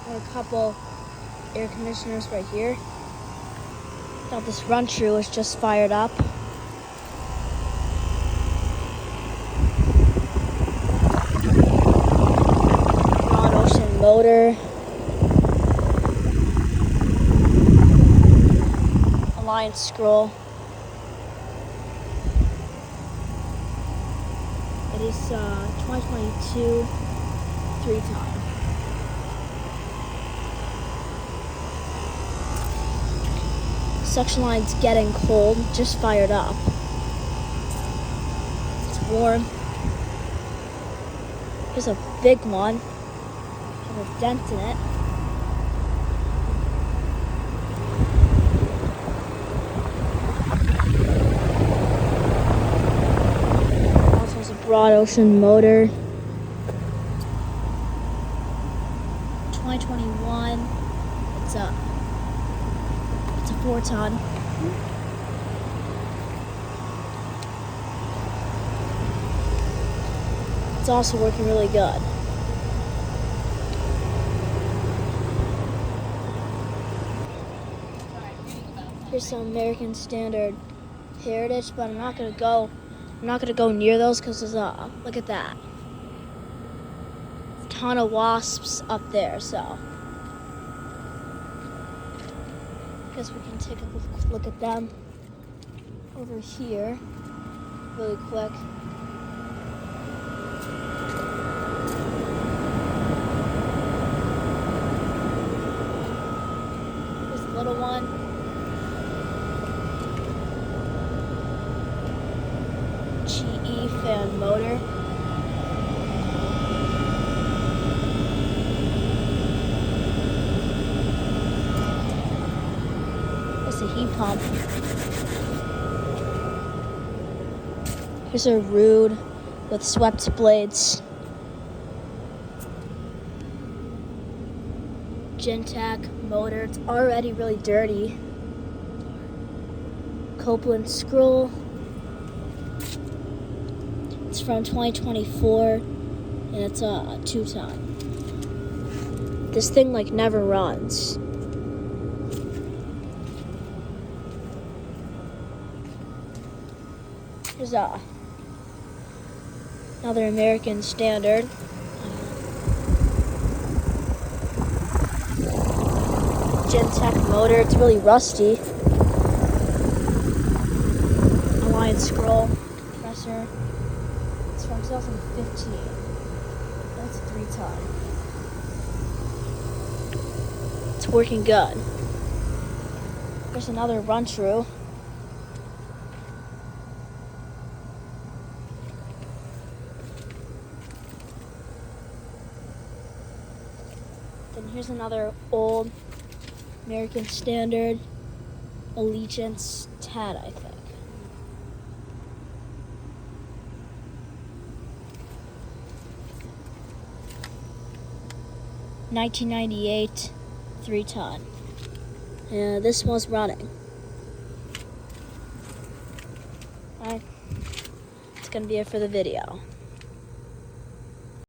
and a couple air conditioners right here. Now this RunTru is just fired up. Non-ocean motor. Alliance scroll. It is 2022 3-ton. Suction line's getting cold, just fired up. It's warm. Here's a big one. Has a dent in it. Also has a broad ocean motor. 2021. It's a 4-ton. It's also working really good. Here's some American Standard Heritage, but I'm not gonna go near those because there's look at that. A ton of wasps up there, so I guess we can take a look at them over here really quick. Here's the little one. GE fan motor. A heat pump. Here's a Rude with swept blades. Gentac motor. It's already really dirty. Copeland scroll. It's from 2024 and it's a 2-ton. This thing like never runs. Here's another American Standard. Gentech motor. It's really rusty. Alliance scroll compressor. It's from 2015. That's a 3-ton. It's working good. There's another RunTru. Then here's another old American Standard Allegiance 10, I think. $1998 3-ton. And this one's running. Alright. It's gonna be it for the video.